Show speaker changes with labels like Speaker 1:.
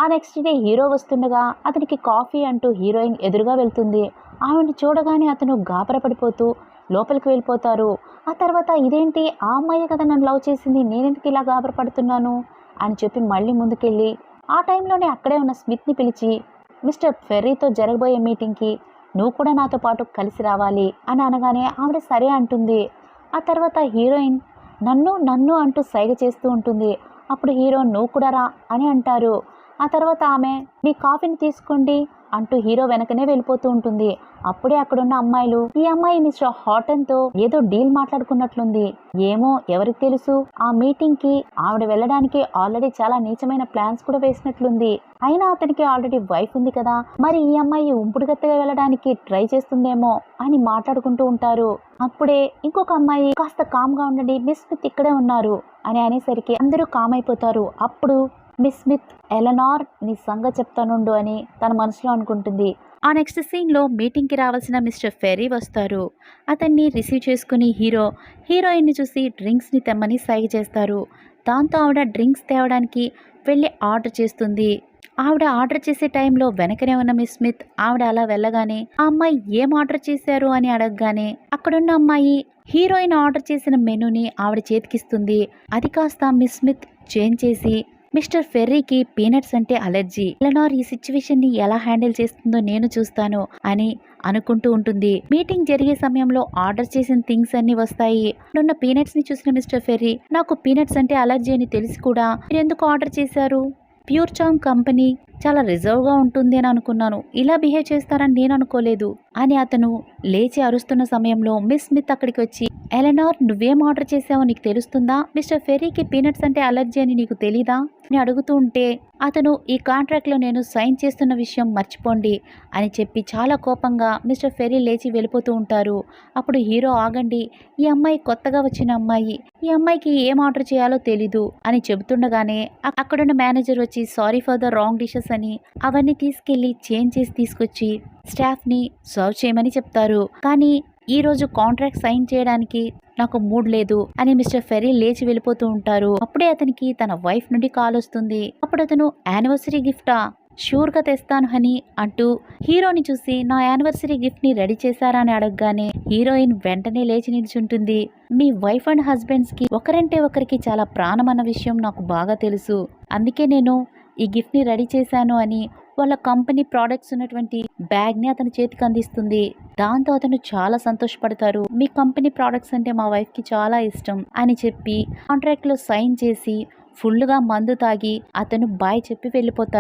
Speaker 1: ఆ next day hero వస్తుండగా అతనికి కాఫీ అంటూ హీరోయిన్ ఎదురుగా వెళ్తుంది. ఆవిడని చూడగానే అతను గాబరా పడిపోతూ లోపలికి వెళ్ళిపోతారు. ఆ తర్వాత ఇదేంటి, ఆ అమ్మాయే కదా నన్ను లవ్ చేసింది, నేనెందుకు ఇలా గాబరా పడుతున్నాను అని చెప్పి మళ్ళీ ముందుకెళ్ళి ఆ టైంలోనే అక్కడే ఉన్న స్మిత్ని పిలిచి మిస్టర్ ఫెర్రీతో జరగబోయే మీటింగ్కి నువ్వు కూడా నాతో పాటు కలిసి రావాలి అని అనగానే ఆవిడ సరే అంటుంది. ఆ తర్వాత హీరోయిన్ నన్ను నన్ను అంటూ సైగ చేస్తూ ఉంటుంది. అప్పుడు హీరో నువ్వు కూడా రా అని అంటారు. ఆ తర్వాత ఆమె మీ కాఫీని తీసుకోండి అంటూ హీరో వెనకనే వెళ్ళిపోతూ ఉంటుంది. అప్పుడే అక్కడున్న అమ్మాయిలు ఈ అమ్మాయి మిస్టర్ హాటన్తో ఏదో డీల్ మాట్లాడుకున్నట్లుంది, ఏమో ఎవరికి తెలుసు, ఆ మీటింగ్ కి ఆవిడ వెళ్ళడానికి ఆల్రెడీ చాలా నీచమైన ప్లాన్స్ కూడా వేసినట్లుంది, అయినా అతనికి ఆల్రెడీ వైఫ్ ఉంది కదా, మరి ఈ అమ్మాయి ఉంపుడుగత్తెగా వెళ్ళడానికి ట్రై చేస్తుందేమో అని మాట్లాడుకుంటూ ఉంటారు. అప్పుడే ఇంకొక అమ్మాయి కాస్త కామ్గా ఉండండి, మిస్ స్మిత్ ఇక్కడే ఉన్నారు అని అనేసరికి అందరూ కామ్ అయిపోతారు. అప్పుడు మిస్ స్మిత్ ఎలనార్ నీ సంగతి చెప్తానుండు అని తన మనసులో అనుకుంటుంది. ఆ నెక్స్ట్ సీన్లో మీటింగ్కి రావాల్సిన మిస్టర్ ఫెర్రీ వస్తారు. అతన్ని రిసీవ్ చేసుకుని హీరోయిన్ని చూసి డ్రింక్స్ని తెమ్మని సైగ చేస్తారు. దాంతో ఆవిడ డ్రింక్స్ తేవడానికి వెళ్ళి ఆర్డర్ చేస్తుంది. ఆవిడ ఆర్డర్ చేసే టైంలో వెనకనే ఉన్న మిస్ స్మిత్ ఆవిడ అలా వెళ్ళగానే ఆ అమ్మాయి ఏం ఆర్డర్ చేశారు అని అడగగానే అక్కడున్న అమ్మాయి హీరోయిన్ ఆర్డర్ చేసిన మెనూని ఆవిడ చేతికిస్తుంది. అది కాస్త మిస్ స్మిత్ చేంజ్ చేసి మిస్టర్ ఫెర్రీకి పీనట్స్ అంటే అలర్జీ, ఎలనార్ ఈ సిచ్యువేషన్ ని ఎలా హ్యాండిల్ చేస్తుందో నేను చూస్తాను అని అనుకుంటూ ఉంటుంది. మీటింగ్ జరిగే సమయంలో ఆర్డర్ చేసిన థింగ్స్ అన్ని వస్తాయి. ఉన్న పీనట్స్ ని చూసిన మిస్టర్ ఫెర్రీ నాకు పీనట్స్ అంటే అలర్జీ అని తెలిసి కూడా మీరు ఎందుకు ఆర్డర్ చేశారు, ప్యూర్ చామ్ కంపెనీ చాలా రిజర్వ్గా ఉంటుంది అని అనుకున్నాను, ఇలా బిహేవ్ చేస్తారని నేను అనుకోలేదు అని అతను లేచి అరుస్తున్న సమయంలో మిస్ స్మిత్ అక్కడికి వచ్చి ఎలనార్ నువ్వేం ఆర్డర్ చేసావో నీకు తెలుస్తుందా, మిస్టర్ ఫెర్రీకి పీనట్స్ అంటే అలర్జీ అని నీకు తెలీదా అని అడుగుతూ ఉంటే అతను ఈ కాంట్రాక్ట్లో నేను సైన్ చేస్తున్న విషయం మర్చిపోండి అని చెప్పి చాలా కోపంగా మిస్టర్ ఫెర్రీ లేచి వెళ్ళిపోతూ ఉంటారు. అప్పుడు హీరో ఆగండి, ఈ అమ్మాయి కొత్తగా వచ్చిన అమ్మాయి, ఈ అమ్మాయికి ఏం ఆర్డర్ చేయాలో తెలీదు అని చెబుతుండగానే అక్కడున్న మేనేజర్ వచ్చి sorry for the wrong dishes అని అవన్నీ తీసుకెళ్లి చేంజ్ చేసి తీసుకొచ్చి స్టాఫ్ని సర్వ్ చేయమని చెప్తారు. కానీ ఈరోజు కాంట్రాక్ట్ సైన్ చేయడానికి నాకు మూడ్ లేదు అని మిస్టర్ ఫెర్రీ లేచి వెళ్ళిపోతూ ఉంటారు. అప్పుడే అతనికి తన వైఫ్ నుండి కాల్ వస్తుంది. అప్పుడు అతను యానివర్సరీ గిఫ్టా, షూర్గా తెస్తాను అని అంటూ హీరోని చూసి నా యానివర్సరీ గిఫ్ట్ని రెడీ చేశారా అని అడగగానే హీరోయిన్ వెంటనే లేచి నిల్చుంటుంది. మీ వైఫ్ అండ్ హస్బెండ్స్కి ఒకరంటే ఒకరికి చాలా ప్రాణం అన్న విషయం నాకు బాగా తెలుసు, అందుకే నేను ఈ గిఫ్ట్ని రెడీ చేశాను అని వాళ్ళ కంపెనీ ప్రోడక్ట్స్ ఉన్నటువంటి బ్యాగ్ని అతని చేతికి అందిస్తుంది. దాంతో అతను చాలా సంతోషపడతారు. మీ కంపెనీ ప్రోడక్ట్స్ అంటే మా వైఫ్కి చాలా ఇష్టం అని చెప్పి కాంట్రాక్ట్లో సైన్ చేసి ఫుల్గా మందు తాగి అతను బాయ్ చెప్పి వెళ్ళిపోతారు.